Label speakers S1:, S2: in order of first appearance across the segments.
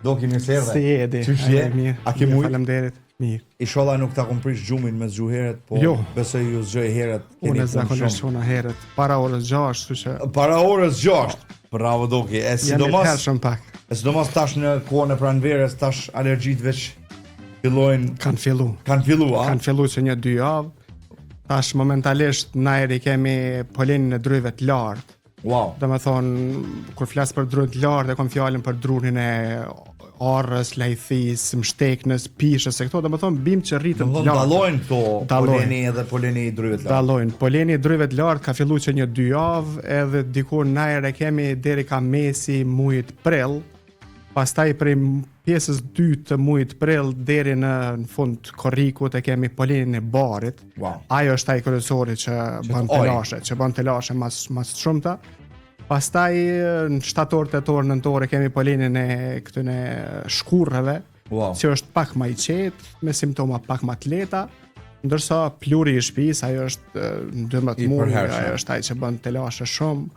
S1: Do kemi se erdhe.
S2: Si jedi?
S1: Qysh je?
S2: Mirë.
S1: A ke mujt?
S2: Faleminderit. Mirë.
S1: Inshallah nuk ta komprish gjumin me zgjuheret, po
S2: Jo.
S1: besoj ju zgjoj herët.
S2: Unë zakonisht una herët para orës 6, kështu që
S1: Para orës 6. Bravo Doki.
S2: jam i
S1: Sidomos
S2: hershëm pak.
S1: sidomos tash në kohën e pranverës, tash alergjitë veç fillojnë
S2: Kanë fillu.
S1: kanë filluar.
S2: Kanë fillu që 1-2 javë. Tash momentalisht na eri kemi polenin e drujve të lartë.
S1: Wow.
S2: Do me thonë, kur flas për drujt të lartë, e kom fjalën për drurin e arrës, lajthisë, mshteknës, pishës, e këto, do me thonë bim që rritën
S1: Do
S2: të
S1: të
S2: lartë.
S1: dallojnë këto
S2: Dallojnë.
S1: poleni edhe poleni i drujve të lartë.
S2: Dallojnë. Poleni i drujve të lartë ka fillu që 1-2 javë, edhe dikur na ere kemi deri ka mesi mujit prill. Pastaj prej pjesës 2 të mujit prill deri në fund korrikut e kemi polenin e barit.
S1: Wow.
S2: Ajo është ai kryesori që bën
S1: oj.
S2: telashe mas të shumta. Pastaj në shtator, tetor, nëntor e kemi polenin e këtyne shkurreve,
S1: Wow.
S2: që është pak më i qetë, me simptoma pak më të lehta, ndërsa pluri i shtëpisë ajo është në 12
S1: I
S2: muaj,
S1: përhershëm.
S2: ajo është ai që bën telashe shumë.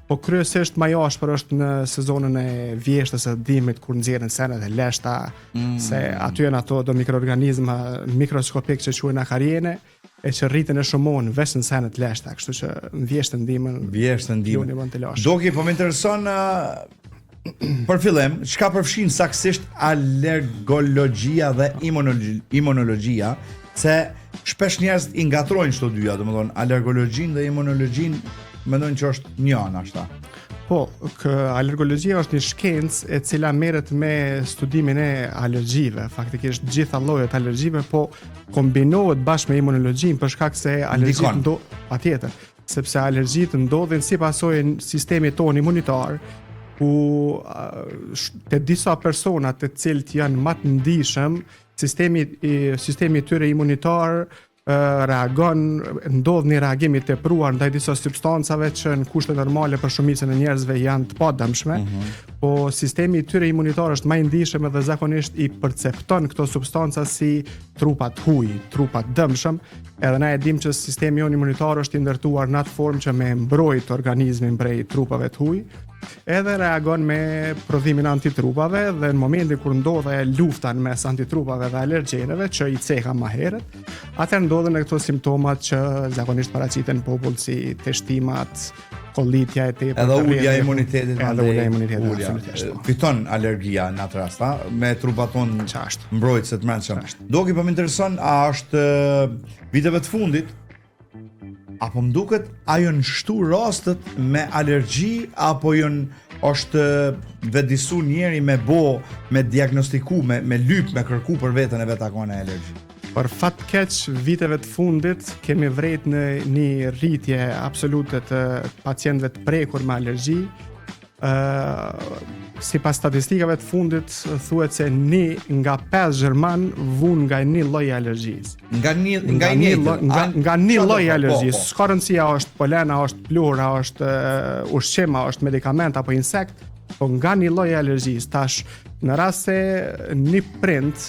S2: Po kryesisht më jashpër është në sezonën e vjeshtës së dimrit kur nxjerrin senet e leshta, se aty janë ato do mikroorganizma mikroskopik që quhen akariene, e që rriten e shumon veç në senet leshta, kështu që në vjeshtën dimën
S1: Vjeshtën
S2: juni
S1: ndim.
S2: bën telashe.
S1: Doki, po më intereson për fillim, çka përfshin saktësisht alergologjia dhe imunologjia, se shpesh njerëz i ngatrojnë çto dyja, domethënë alergologjinë dhe imunologjinë mendojnë që është një anë ashta.
S2: Po, alergologjia është një shkencë e cila merret me studimin e alergjive, faktikisht gjitha llojet alergjive, po kombinohet bashkë me imunologjinë për shkak se alergjitë patjetër, sepse alergjitë ndodhin si pasojë e sistemit tonë imunitar, ku te disa persona të cilët janë më të ndihshëm, sistemi i tyre imunitar reagon, ndodh një reagim i tepruar ndaj disa substancave që në kushte normale për shumicën e njerëzve janë të padëmshme, po sistemi i tyre imunitar është më i ndihshëm edhe zakonisht i percepton këto substanca si trupa të huaj, trupa të dëmshëm, edhe na e dim që sistemi jon imunitar është i ndërtuar në atë formë që me mbrojt organizmin prej trupave të huaj, edhe reagon me prodhimin antitrupave dhe në momentin kur ndodhe lufta mes antitrupave dhe alergjeneve që i ceha më herët, atëherë ndodhen e këto simptomat që zakonisht paraqiten popull si teshtimat, kollitja e tepërt,
S1: Edhe ulja e imunitetit,
S2: edhe ulja e imunitetit,
S1: ulja.
S2: absolutisht.
S1: Fiton alergjia në atë rast, ha? Me trupat tonë
S2: Qashtë.
S1: mbrojtëse të mendshëm. Doki, po më intereson, a është viteve të fundit apo më duket a janë shtu rastet me alergji apo është vedisu njeri me diagnostiku, me lyp, me kërku për veten e vet akon e alergji.
S2: Për fat keq viteve të fundit kemi vrejt në një rritje absolute të pacientëve të prekur me alergji. Sipas statistikave të fundit thuhet se 1 nga 5 gjerman vun nga një lloj alergjisë.
S1: Nga
S2: një lloj alergjisë.
S1: Po.
S2: S'ka rëndësi a është polena, a është plura, a është ushqim, a është medikament apo insekt, po nga një lloj alergjisë. Tash në rast se një prind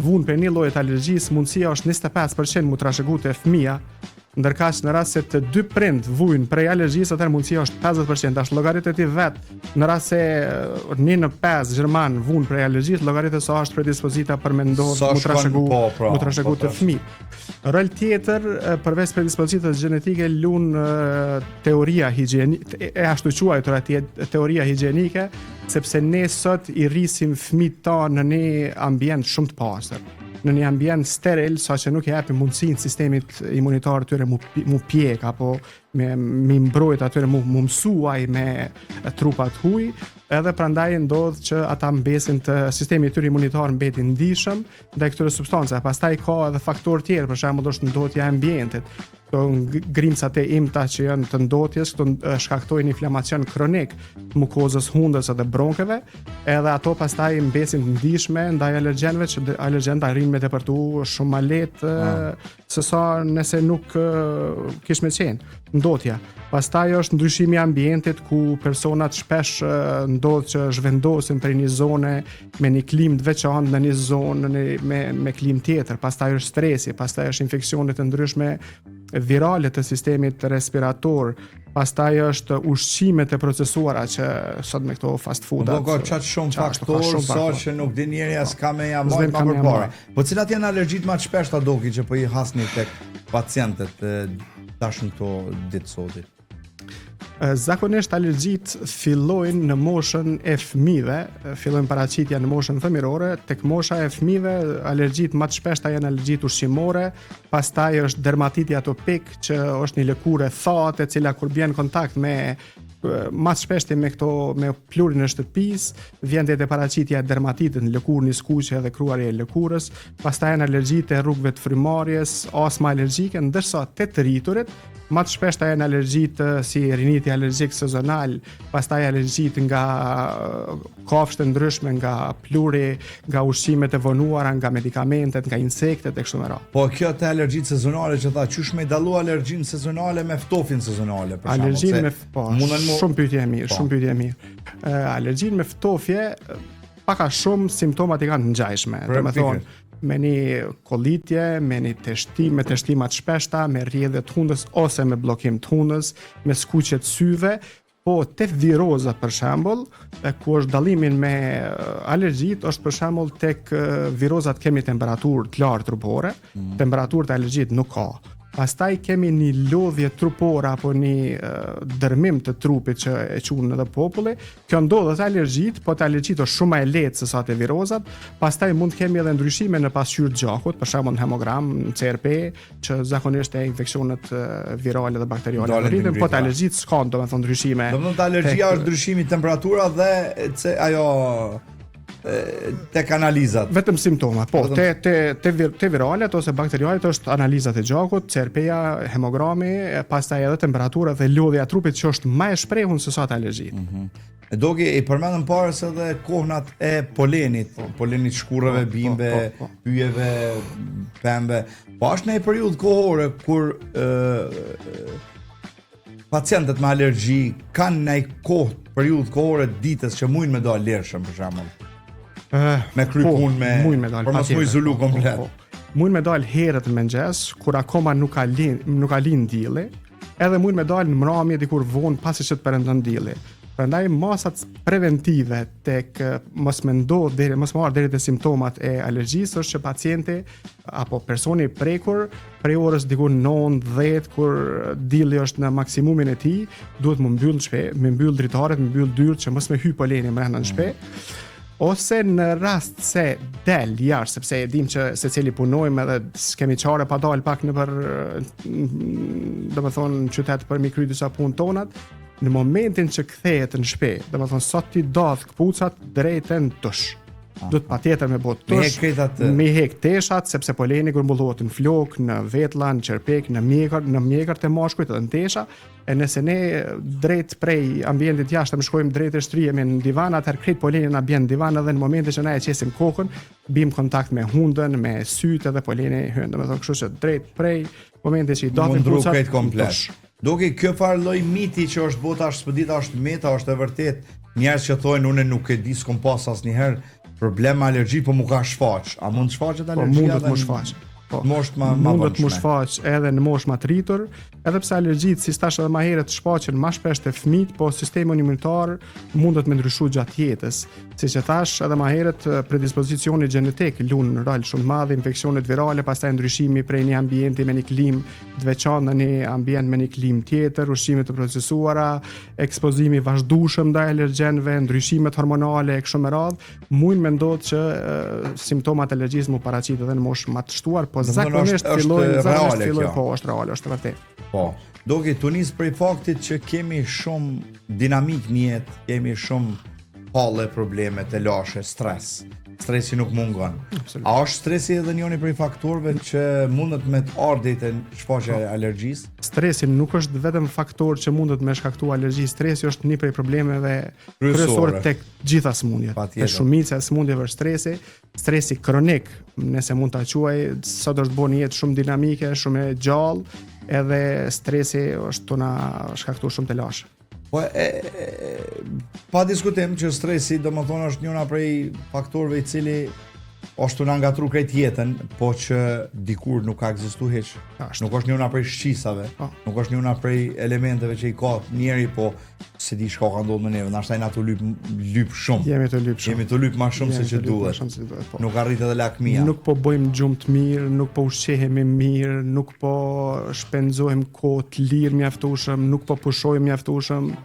S2: vun për një lloj të alergjisë, mundësia është 25% mu trashëgu te fëmia, ndërkaq në rast se të 2 prind vujnë prej alergjisë, atëherë mundësia është 50%. Tash llogaritë ti vet, në rast se 1 në 5 gjerman vujnë prej alergjisë, llogaritë sa është predispozita për me ndodh mu trashëgu të fëmijë. Rol tjetër përveç predispozitës gjenetike lun teoria higjienike, e ashtu quajtur atje teoria higjienike, sepse ne sot i rrisim fëmijët tanë në një ambient shumë të pastër, në një ambient steril, sa që nuk i japi mundësinë sistemit imunitar tyre mu pjek apo me mbrojt atyre mu mësuaj me trupat huaj, edhe prandaj ndodh që ata mbesin të sistemi i tyre imunitar mbeti ndihshëm ndaj këtyre substancave. Pastaj ka edhe faktor tjerë, për shembull është ndotja e ambientit. Këto grimcat e imta që janë të ndotjes, këto shkaktojnë inflamacion kronik të mukozës hundës edhe bronkeve, edhe ato pastaj mbesin të ndihshme ndaj alergjenëve, që alergjenët arrin me depërtu shumë më lehtë se sa nëse nuk kish me qenë ndotja. Pastaj është ndryshimi i ambientit ku personat shpesh ndodh që zhvendosin për një zone me një klimë të veçantë në një zonë me klimë tjetër. Pastaj është stresi, pastaj është infeksionet të ndryshme virale të sistemit respirator, pastaj është ushqimet e procesuara që sot me këto fast foodat.
S1: Po ka çat shumë faktor sa që nuk din njeri as ka me jamaj më përpara. Po cilat janë alergjitë më të shpeshta doki që po i hasni tek pacientët tash në këto ditë sotit?
S2: Zakonisht alergjitë fillojnë në moshën e fëmijëve, fillojnë paraqitja në moshën fëmijërore, tek mosha e fëmijëve alergjitë më të shpeshta janë alergjitë ushqimore, pastaj është dermatiti atopik që është një lëkurë e thatë e cila kur bën kontakt me më të shpeshti me plurin e shtëpisë, vjen te paraqitja e dermatitit në lëkurën e skuqe dhe kruarja e lëkurës, pastaj janë alergjitë e rrugëve të frymëmarrjes, astma alergjike, ndërsa te të rriturit më të shpeshta janë alergjitë si riniti alergjik sezonal, pastaj alergjitë nga kafshë ndryshme, nga pluri, nga ushqimet e vonuara, nga medikamentet, nga insektet e kështu me radhë.
S1: Po kjo te alergjitë sezonale që tha, qysh me dallu alergjinë sezonale me ftofin sezonale për shembull?
S2: Alergjinë me shumë pyetje e mirë. Alergjinë me ftofje paka shumë simptomat i kanë të ngjashme. Domethënë me një kolitje, me një me teshtima të shpeshta, me rrjedhje të hundës ose me bllokim të hundës, me skuqje të syve, po te virozat për shembull, ku është dallimin me alergjitë është për shembull tek virozat kemi temperaturë të lartë trupore, temperaturë të alergjitë nuk ka. Pastaj kemi një lodhje trupore apo një dërmim të trupit që e quhen edhe populli. Kjo ndodhet te alergjitë, po te alergjitë është shumë më e lehtë se sa te virozat. Pastaj mund të kemi edhe ndryshime në pasqyrë të gjakut, për shembull në hemogram, në CRP, që zakonisht e infeksionet virale dhe bakteriale rriten, po te alergjitë s'ka domethënë ndryshime.
S1: Domethënë te alergjia është ndryshimi i temperatura dhe ajo tek analizat.
S2: Vetëm simptomat. Po, te viralet ose bakterialet është analizat e gjakut, CRP-ja, hemogrami, pastaj edhe temperatura dhe lodhja e trupit që është më e shprehur se sa te alergjitë.
S1: Doki i përmendëm parës edhe kohnat e polenit shkurrave, bimbe, pyjeve, pembe. Po është në një periudhë kohore kur pacientët me alergji kanë një periudhë kohore ditës që mujnë me dalë lirshëm për shembull. Me krypun për mos mu izolu komplet.
S2: Mujnë me dalë herët në mëngjes, kur akoma nuk ka lind dielli, edhe mujnë me dalë në mramje dikur vonë pasi që të perëndon dielli. Prandaj masat preventive tek mos marr deri te simptomat e alergjisë është që pacienti apo personi i prekur prej orës diku 9-10 kur dielli është në maksimumin e tij, duhet më mbyll dritaret, më mbyll dyert që mos me hy poleni brenda në shtëpi. Ose në rast se del jashtë, sepse e dim që secili punojmë edhe s'kemi çare pa dal pak nëpër domethënë qytet për mi kry disa punë tonat, në momentin që kthehet në shtëpi, domethënë sot ti dodh kpucat drejtën tush. Duhet patjetër me bot tush, me hek teshat, sepse poleni grumbullohet në flok, në vetlla, në qerpek, në mjekër të mashkujt edhe në tesha. E nëse ne drejt prej ambientit jashtë më shkojmë drejt e shtrihemi në divan, atëherë krejt poleni na bjen në divan edhe në momentin që na e qesim kokën, bim kontakt me hundën, me sytë dhe poleni hyn. Domethënë kështu që drejt prej momentit që i dodhin kpucat komplet.
S1: Doki kjo farë lloj miti që është bota është spëdita është meta, është e vërtet. Njerëz që thonë unë nuk e di, s'kom pas asnjëherë problem alergji, po mu ka shfaq. A mund të shfaqet alergjia?
S2: Mundet mu shfaq.
S1: Mundet
S2: mu shfaq edhe në moshë më të rritur, edhe pse alergjitë si thash edhe më herët shfaqen më shpesh te fëmijët, po sistemi imunitar mundet me ndryshu gjatë jetës. Siç e thash edhe më herët, predispozicioni gjenetik lun rol shumë të madh, infeksionet virale, pastaj ndryshimi prej një ambienti me një klimë të veçantë në një ambient me një klimë tjetër, ushqime të procesuara, ekspozimi i vazhdueshëm ndaj alergjenëve, ndryshimet hormonale e kështu me radhë, mund me ndodhë që simptomat alergjisë mu paraqitet edhe në moshë më të shtuar, po zakonisht fillojnë, po është reale, është vërtet.
S1: Po. Doki tunis prej faktit që kemi shumë dinamik në jetë, kemi shumë halle, probleme, të lashe, stres. Stresi nuk mungon.
S2: Absolut.
S1: A është stresi edhe njëri prej faktorëve që mundet me të ardhjet e shfaqja e alergjisë?
S2: Stresi nuk është vetëm faktor që mundet me shkaktua alergji, stresi është një prej problemeve kryesore tek gjitha sëmundjet. Te shumica e sëmundjeve është stresi kronik, nëse mund ta quaj, sot është bërë një jetë shumë dinamike, shumë e gjallë, edhe stresi është të na shkaktuar shumë të lashe.
S1: Po pa diskutim që stresi domethënë është njëra prej faktorëve i cili është të ngatru krejt jetën, po që dikur nuk ka ekzistu hiç.
S2: Ashtu.
S1: Nuk është njëna prej shqisave,
S2: Po.
S1: nuk është njëna prej elementeve që i ka njeri, po se di shka ka ndodhur me neve. Nashtaj na të lyp shumë.
S2: Jemi të lyp shumë.
S1: Jemi të lyp më shumë se që duhet.
S2: Po.
S1: Nuk arrit edhe lakmia.
S2: Nuk po bëjmë gjumë të mirë, nuk po ushqehemi mirë, nuk po shpenzojmë kohë të lirë mjaftueshëm, nuk po pushojmë mjaftueshëm.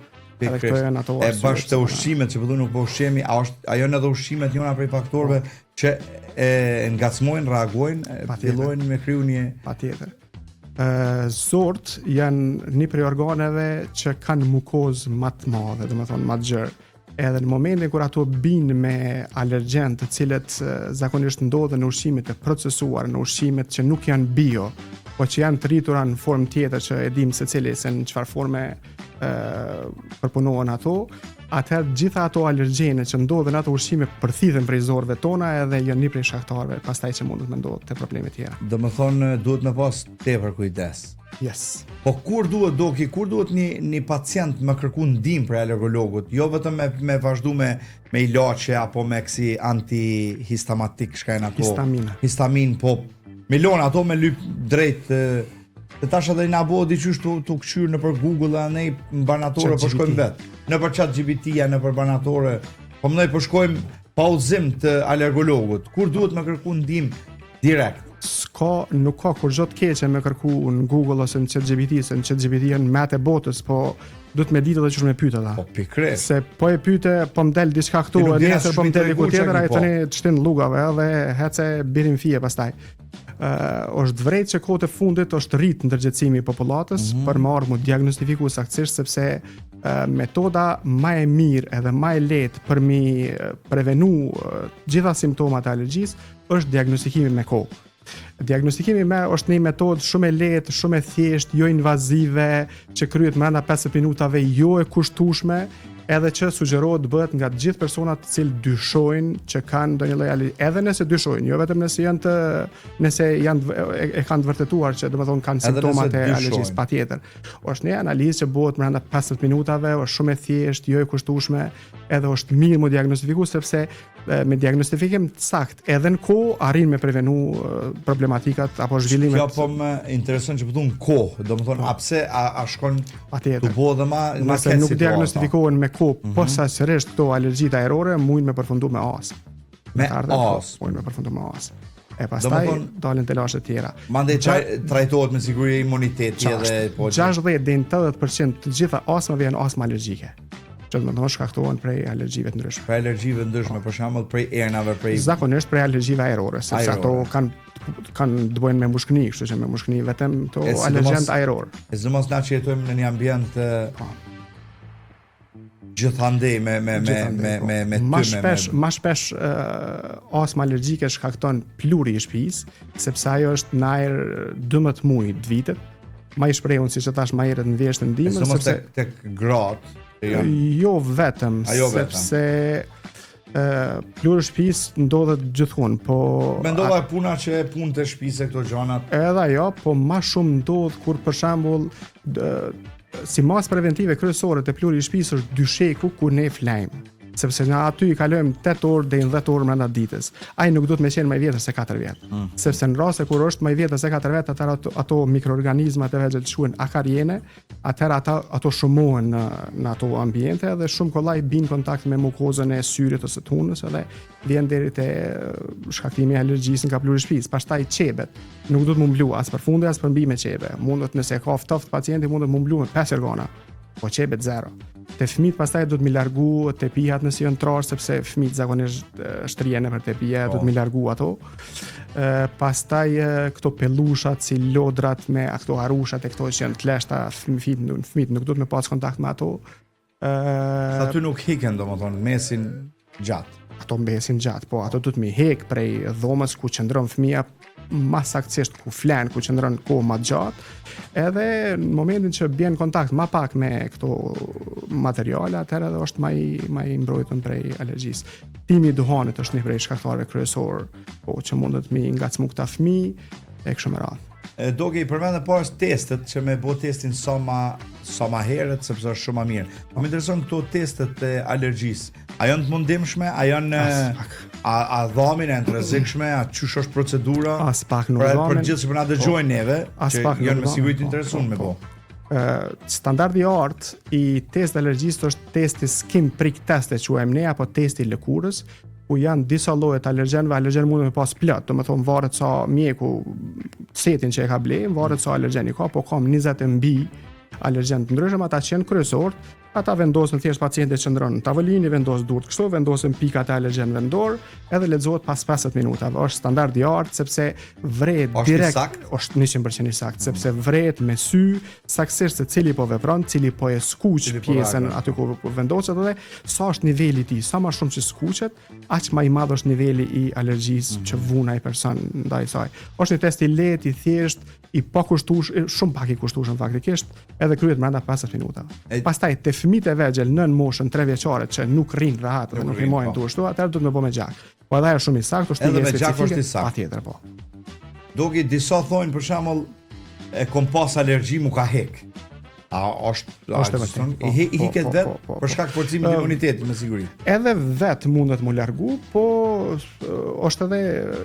S2: Edhe këto janë ato
S1: e bash të ushqimet që po nuk po ushqemi, ajo në edhe ushqimet njëna prej faktorëve që e ngacmojnë, reagojnë, fillojnë me kriju një
S2: patjetër. Zort janë një prej organeve që kanë mukozë më të madhe, domethënë më të gjerë. Edhe në momentin kur ato binë me alergjen të cilët zakonisht ndodhen në ushqimet e procesuar, në ushqimet që nuk janë bio, po që janë të rritura në formë tjetër që e dim secili se në çfarë forme përpunohen ato, atëherë gjitha ato alergjene që ndodhen ato ushqime përthithen prej zorëve tona edhe janë një prej shkaktarëve pastaj që mundet me ndodhë të probleme tjera.
S1: Domethënë duhet me pas tepër kujdes.
S2: Yes.
S1: Po kur duhet një pacient me kërku ndihmë prej alergologut, jo vetëm me vazhdu me ilaçe apo me kësi antihistamatik shka janë ato. Histamin, po milona ato me lyp drejt të tash edhe na bëu diçysh tu kçyr në për Google a ne banatore po shkojmë vet. Në për ChatGPT-ja, në për banatore, po më po shkojmë pa udhëzim të alergologut. Kur duhet me kërku ndihmë direkt?
S2: Nuk ka kur gjot keqe me kërku në Google ose në ChatGPT, se në ChatGPT janë metë e botës, po duhet me ditë edhe çfarë me pyet ata.
S1: Po pikërisht.
S2: Se po e pyete, po më del diçka këtu, nesër po më del diku tjetër, ai tani të shtin llugave dhe hece birin fije pastaj. Është vërejt që kohët e fundit është rrit ndërgjegjësimi i popullatës për me ardhur të diagnostifikuar saktësisht, sepse metoda më e mirë edhe më e lehtë për mi prevenu gjitha simptomat e alergjisë është diagnostikimi me kohë. Diagnostikimi është një metodë shumë e lehtë, shumë e thjeshtë, jo invazive, që kryhet brenda 50 minutave, jo e kushtueshme, edhe që sugjerohet bëhet nga të gjithë personat të cilë dyshojnë që kanë ndonjë lloj alergjie, edhe nëse dyshojnë, jo vetëm nëse e kanë të vërtetuar që domethënë kanë simptomat e alergjisë, patjetër. Është një analizë që bëhet brenda 50 minutave, është shumë e thjeshtë, jo e kushtueshme, edhe është mirë mu diagnostifiku sepse me diagnostifikim të saktë edhe në kohë arrin me prevenu problematikat apo zhvillimet.
S1: Kjo po më intereson që pëtun kohë, domethënë a pse a shkon të bëhet dhe ma
S2: nëse nuk diagnostifikohen me kohë, posaçërisht këto alergjitë ajrore mujnë me përfundu me astmë.
S1: Me astmë.
S2: Mujnë me përfundu me astmë. E pastaj dalin të lashe tjera.
S1: Mandej trajtohet me siguri imuniteti edhe
S2: 60 deri në 80% të gjitha astmave janë astma alergjike. Që do të shkaktohen prej alergjive të ndryshme.
S1: Prej alergjive ndryshme, për shembull prej ernave,
S2: zakonisht prej alergjive ajrore, sepse ato kanë të bëjnë me mushkëni, kështu që me mushkëni vetëm to alergjent ajror.
S1: E sidomos na që jetojmë në një ambient gjithandej me
S2: më shpesh astma alergjike shkakton pluri i shtëpisë, sepse ajo është në ajër 12 muaj të vitit. Ma i shprehun siç e thash më herët në vjeshtën dimër,
S1: sepse tek gratë
S2: jo vetëm, sepse pluri i shtëpisë ndodhet gjithmonë, po
S1: mendova puna që punë të shtëpisë këto gjërat.
S2: Edhe ajo, po më shumë ndodh kur për shembull si mas preventive kryesore të pluri i shtëpisë është dysheku kur ne flajmë. Sepse na aty i kalojmë 8 orë deri në 10 orë brenda ditës. Ai nuk duhet me qenë më i vjetër se 4 vjet. Sepse në raste kur është më i vjetër se 4 vjet, ato mikroorganizmat e vegjël quhen akariene, atëherë ato shumohen në ato ambiente dhe shumë kollaj bin kontakt me mukozën e syrit ose të hunës edhe vjen deri te shkaktimi i alergjisë nga pluri i shtëpisë. Pastaj qebet. Nuk duhet më mblu as përfundi as përmbi me qebe. Mundet nëse ka ftoft pacienti mundet më mblu me 5 organa. Po qebet 0. Te fëmijët pastaj duhet mi largu tepijat nëse janë trash, sepse fëmijët zakonisht shtrihen nëpër tepije, duhet mi largu ato. Pastaj këto pellushat si lodrat me ato harushat e këto që janë të leshta, fëmijët nuk duhet me pas kontakt me ato.
S1: Aty nuk hiken domethënë mesin gjatë.
S2: Ato mbesin gjatë, po ato duhet mi hek prej dhomës ku qëndron fëmia, ma saktësisht ku flen, ku qëndron kohë më gjatë, edhe në momentin që bjen kontakt më pak me këto materiale, atëherë edhe është më i mbrojtur prej alergjisë. Timi i duhanit është një prej shkaktarëve kryesor, po që mundet mi ngacmu këta fëmijë e kështu me radhë.
S1: Doke i përmendë pas testet që me bë testin sa ma herët sepse është shumë më mirë. Më intereson këto testet e alergjisë. A janë të mundimshme, a janë a dhamin e në të rrezikshme, a çysh është procedura?
S2: As pak nuk
S1: Për
S2: dhamin.
S1: gjithë që po na dëgjojnë neve, që
S2: pak nuk
S1: janë me
S2: dhamin,
S1: siguri të interesuar me po.
S2: Standardi i artë i test alergjisë është testi skin prick test e quajmë ne, apo testi i lëkurës, ku janë disa lloje të alergjenëve, alergjen mund me pas plot, do të thonë varet sa mjeku setin që e ka ble, varet sa alergjen i ka, po kam 20 mbi alergjen të ndryshëm, ata që janë kryesorë, ata vendosen thjesht pacienti që ndron në tavolinë, vendos durt kështu, vendosen pikat e alergjenëve në dorë, edhe lexohet pas 50 minutave. Është standard i artë sepse vret direkt, është 100% i saktë, sepse vret me sy saktësisht se cili po vepron, cili po e skuq pjesën aty ku vendoset edhe sa është niveli i tij, sa më shumë që skuqet, aq më i madh është niveli i alergjisë që vun ai person ndaj saj. Është një test i lehtë, i thjesht, i pa kushtueshëm, shumë pak i kushtueshëm faktikisht, edhe kryhet brenda 50 minutave. Pastaj te fëmijët e vegjël nën moshën 3 vjeçare që nuk rrin rahat dhe nuk rrimojnë tu ashtu, atëherë duhet me bëj me gjak. Po edhe ajo shumë i saktë, është
S1: edhe me gjak është i saktë.
S2: Patjetër po.
S1: Doki disa thonë për shembull e kom pas alergji mu ka hek. A është i hiket vet për shkak forcimit të imunitetit me siguri.
S2: Edhe vet mundet mu largu, po është edhe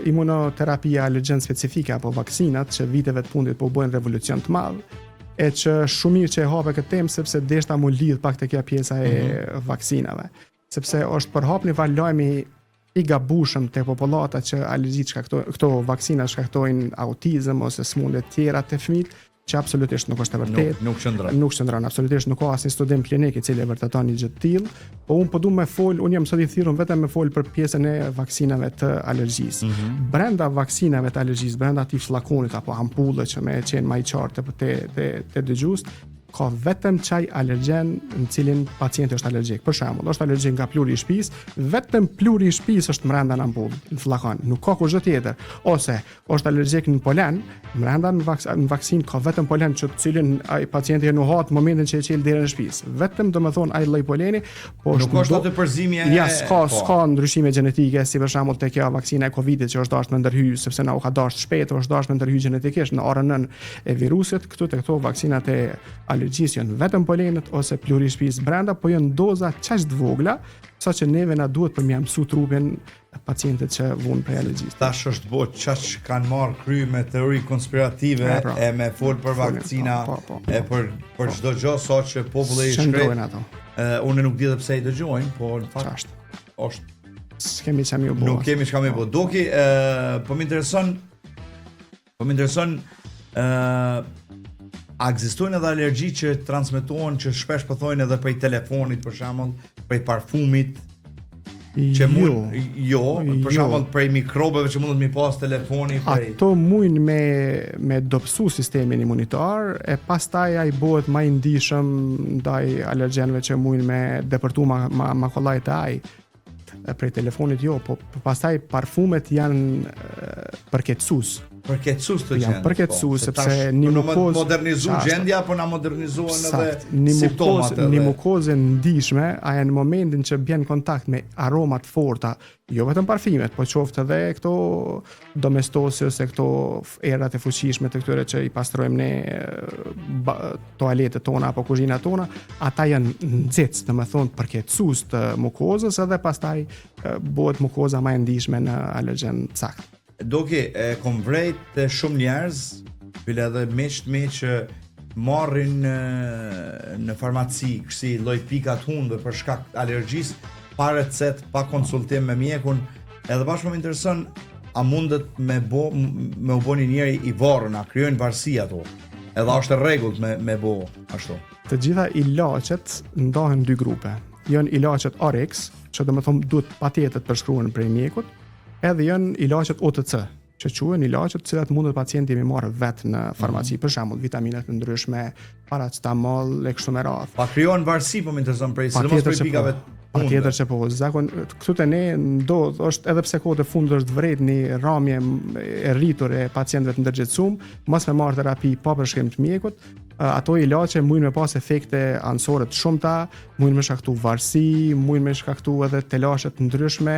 S2: imunoterapia alergjen specifike apo vaksinat që viteve të fundit po bëjnë revolucion të madh, e që shumë mirë që e hape këtë temë sepse deshta mu lidh pak te kjo pjesa e vaksinave. Sepse është përhap një lajmi i gabushëm te popullata që alergjitë këto vaksina shkaktojnë autizëm ose smundje tjera te fëmijët, që absolutisht nuk është e vërtetë.
S1: Nuk
S2: qëndron, absolutisht nuk ka asnjë studim klinik i cili e vërteton një gjë të tillë, po unë po du me fol, unë jam sot i thirrur vetëm me fol për pjesën e vaksinave të alergjisë. Brenda vaksinave të alergjisë, brenda atij fllakonit apo ampullë që më qenë më i qartë te dëgjues, ka vetëm çaj alergjen në cilin pacienti është alergjik. Për shembull, është alergjik nga pluri i shtëpisë, vetëm pluri i shtëpisë është brenda në ampullë, në flakon, nuk ka kurrë tjetër. Ose është alergjik në polen, brenda në vaksinë ka vetëm polen që të cilin ai pacienti e nuhat në momentin që e çel deri në shtëpisë. Vetëm domethënë ai lloj poleni, po
S1: nuk është atë përzimje.
S2: Ja, s'ka ndryshime gjenetike, si për shembull te kjo vaksina e Covidit që është dashur me ndërhy, sepse na u ka dashur shpejt, është dashur me ndërhy gjenetikisht në RNA e virusit, këto vaksinat e alergjisë janë vetëm polenet ose pluri i shtëpisë brenda, po janë doza çaq të vogla, saqë neve na duhet për mja mësu trupin pacientët që vunë prej alergjisë.
S1: Tash është bo çaq kanë marrë kry me teori konspirative e me fol për vakcina e për çdo gjë saqë populli i shkret. Unë nuk di edhe pse i dëgjojnë, po në fakt është
S2: s'kemi çami u bë.
S1: Nuk kemi çka më bë. Doki, po më intereson a ekzistojnë edhe alergji që transmetohen që shpesh po thonë edhe prej telefonit për shembull, prej parfumit që për shembull prej mikrobeve që mundet mi pas telefoni prej.
S2: Ato mujnë me dobësu sistemin imunitar e pastaj ai bëhet më i ndihshëm ndaj alergjenëve që mujnë me depërtu makollajt e ai. Prej telefonit po pastaj parfumet janë përkeqësues.
S1: Përkeqësues të
S2: gjendje. Përkeqësues sepse një mukozë
S1: modernizuar gjendja, po na modernizohen edhe simptomat.
S2: Një mukozë ndihshme, ajo në momentin që bën kontakt me aroma të forta, jo vetëm parfimet, po qoftë edhe këto domestosi ose këto erat e fuqishme të këtyre që i pastrojmë ne toaletet tona apo kuzhinat tona, ata janë nxehtës, domethënë përkeqësues të mukozës edhe pastaj bëhet mukoza më e ndihshme në alergjen sakt.
S1: Doki, kom vrejt të shumë njerëz, bile edhe me që marrin në farmaci kësi lloj pikat hundë për shkak alergjisë, pa recet, pa konsultim me mjekun, edhe bashkë më intereson, a mundet me u bo një njeri i varur, a krijojnë varësi ato, edhe është e rregullt me bo ashtu.
S2: Të gjitha ilaqet ndahen në 2 grupe. Janë ilaqet RX, që domethënë duhet patjetër të përshkruhen prej mjekut, edhe janë ilaqet OTC, që quhen ilaqet të cilat mundet pacienti me marrë vetë në farmaci, për shembull vitaminat të ndryshme, paracetamol e kështu me radhë.
S1: Pa krijon varësi, po më intereson prej sidomos prej pikave.
S2: Patjetër që po. Zakon këtu te ne ndodh, është edhe pse kohët e fundit është vërejt një ramje e rritur e pacientëve të ndërgjegjësuar, mos me marrë terapi pa përshkrim të mjekut, ato ilaçe mundin me pas efekte anësore të shumta, mundin me shkaktu varësi, mundin me shkaktu edhe telashe të ndryshme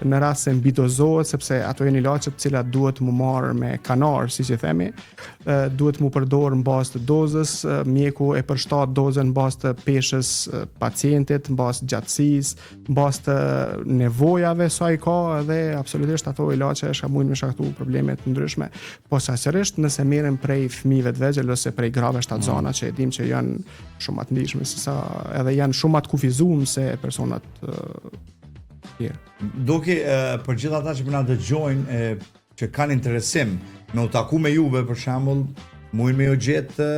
S2: në rast se mbidozohet, sepse ato janë ilaçe të cilat duhet mu marrë me kanar, siç e themi, duhet mu përdor në bazë të dozës, mjeku e përshtat dozën në bazë të peshës pacientit, në bazë të gjatësisë, në bazë të nevojave sa i ka, dhe absolutisht ato ilaçe mundin me shkaktu probleme të ndryshme, posaçërisht nëse merren prej fëmijëve të vegjël ose prej grave zona që e dim që janë shumë më të ndihshme se sa edhe janë shumë më të kufizuar se personat tjerë.
S1: Doki për gjithë ata që po na dëgjojnë që kanë interesim me u taku me juve për shembull, mujnë me ju gjetë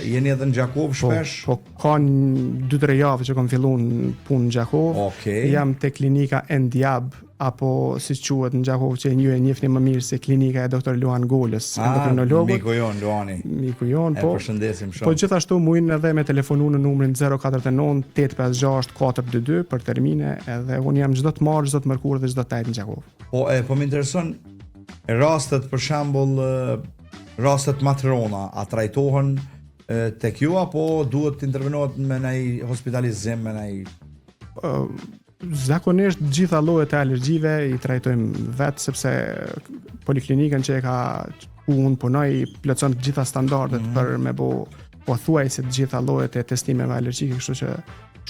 S1: jeni edhe në Gjakov shpesh?
S2: Po kanë 2-3 javë që kam filluar punë në Gjakov.
S1: Okay.
S2: Jam te klinika Endiab, apo si quhet në Gjakov, që ju e njihni më mirë se klinika e doktor Luan Golës, endokrinologut.
S1: Miku jon Luani.
S2: Miku jon, po.
S1: E përshëndesim shumë.
S2: Po gjithashtu mujnë edhe me telefonu në numrin 049 856 422 për termine, edhe unë jam çdo të marr, çdo të mërkur dhe çdo të tajt në Gjakov.
S1: Po po më intereson rastet, për shembull rastet matrona, a trajtohen tek ju apo duhet të intervenohet me ndaj hospitalizim, me ndaj
S2: zakonisht gjitha llojet e alergjive i trajtojmë vetë, sepse poliklinikën që e ka ku unë punoj plotson të gjitha standardet për me bo pothuajse të gjitha llojet e testimeve alergjike, kështu që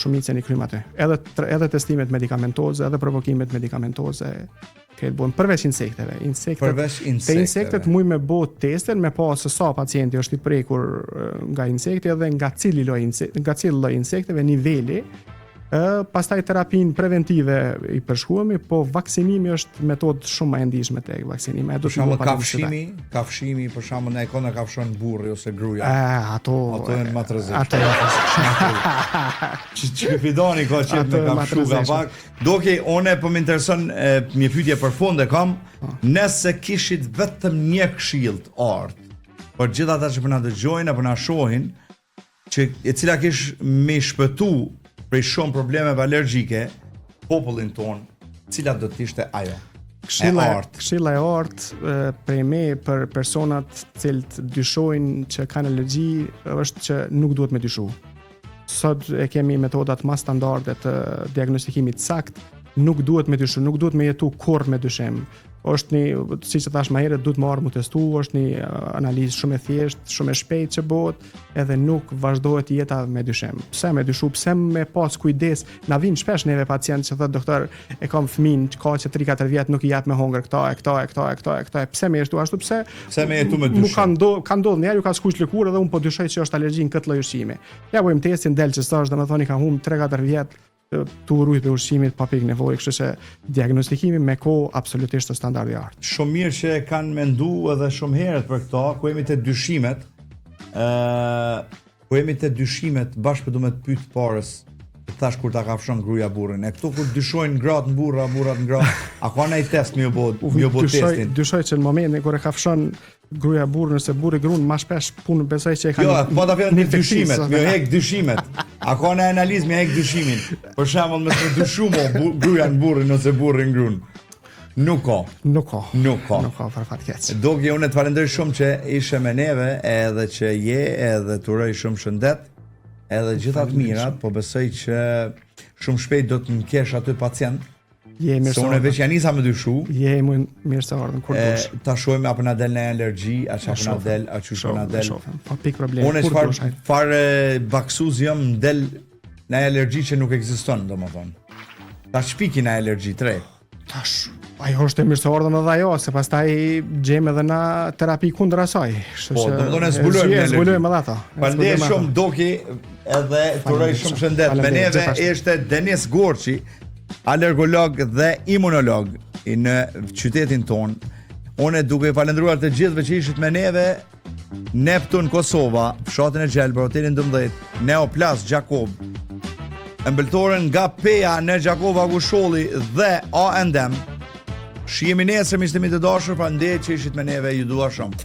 S2: shumicën i kryjm aty. Edhe testimet medikamentoze, edhe provokimet medikamentoze këtë bën përveç insekteve. Te insektet mujnë me bo testen me pa se sa pacienti është i prekur nga insekti edhe nga cili lloj insekteve, niveli. Pastaj terapin preventive i përshkruemi, po vaksinimi është metodë shumë më e ndihshme tek vaksinimi.
S1: Për shembull kafshimi për shembull ne kona kafshon burri ose gruaja.
S2: Ato
S1: janë më të
S2: Ato
S1: Që fidoni ka qenë me kafshu gabak. Doki, one po më intereson një pyetje për fund e kam. Nëse kishit vetëm një këshill të art për gjithë ata që po na dëgjojnë apo na shohin, që e cila kish më shpëtu prej shumë problemeve alergjike popullin ton, cilat do të ishte ajo?
S2: Këshilla e artë prej me për personat cilët dyshojnë që kanë alergji është që nuk duhet me dyshu. Sot e kemi metodat më standarde të diagnostikimit sakt, nuk duhet me dyshu, nuk duhet me jetu kurrë me dyshim. Është një, siç e thash më herët, duhet marrë mu testu, është një analizë shumë e thjeshtë, shumë e shpejtë që bëhet, edhe nuk vazhdohet jeta me dyshim. Pse me dyshu, pse me pas kujdes? Na vin shpesh neve pacient që thotë doktor, e kam fëmin që ka që 3-4 vjet nuk i jap me hongër këta. Pse me jetu ashtu? Pse
S1: me jetu me dyshim?
S2: Nuk ka ndodhur njerë, ju ka skuq lëkurë dhe unë po dyshoj që është alergji në këtë lloj ushqimi. Ja bëjmë testin del që s'është, domethënë ka humb 3-4 vjet tu rujt për ushqimit pa pikë nevojë, kështu që diagnostikimi me kohë absolutisht është standardi i artë.
S1: Shumë mirë që kanë menduar edhe shumë herët për këto, ku jemi te dyshimet, bashkë duhet të pyet parës, thash kur ta kafshon gruaja burrin. E këtu kur dyshojnë gratë në burra, burrat në gratë, a ka ndaj test më u bë testin?
S2: Dyshoj që në momentin kur e kafshon gruaja burrin ose burri gruan, më shpesh punë besoj që e kanë.
S1: Jo, po ta vjen dyshimet, më hek dyshimet. A ka në analizë më hek dyshimin. Për shembull, nëse dyshumo gruaja në burrin ose burri në gruan. Nuk ka
S2: për fat keq.
S1: Doki, unë të falenderoj shumë që ishe me neve, edhe që je, edhe të uroj shumë shëndet, edhe gjitha të mirat, po besoj që shumë shpejt do të më kesh aty pacient. Se unë veç janë nisa më dyshu.
S2: Je mirë se ardhën kur dush.
S1: Ta shohim apo na del në alergji, a çfarë na del, a çu na del.
S2: Po pik problem.
S1: Unë çfarë baksuz jam del në alergji që nuk ekziston, domethënë. Ta shpiki në alergji 3.
S2: Tash ajo është e mirë se ardhën edhe ajo, se pastaj gjejmë edhe na terapi kundër asaj.
S1: Po, domethënë zbulojmë
S2: edhe ata.
S1: Faleminderit shumë Doki, edhe të uroj shumë shëndet. Me neve ishte Denis Gorçi, alergolog dhe imunolog në qytetin ton. Unë duke i falendruar të gjithëve që ishit me neve, Neptun Kosova, fshatin e Gjelbër, hotelin 12, Neoplas Gjakov, ëmbëltoren nga Peja në Gjakov Agusholli dhe A&M. Shihemi nesër, miqtë të dashur, faleminderit që ishit me neve, ju dua shumë.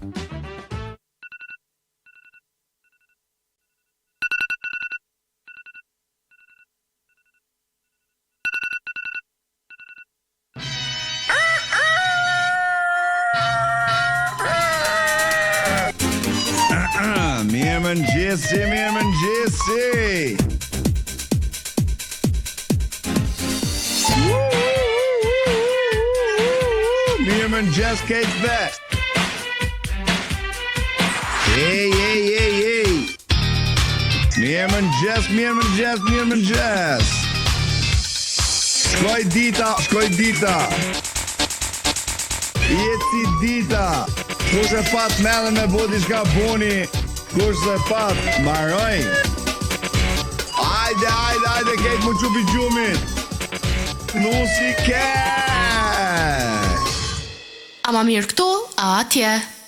S1: Mirëmëngjes. mirë mëngjesi. Mirë mëngjes Kate Best. Hey. Mirë mëngjes. Shkoj dita. Jeci dita. Kush e pat mele me bo diçka buni, kush se pat maroj. Ajde, kejt mu qupi gjumit. Nusi kesh.
S3: Ama mirë këtu, a atje.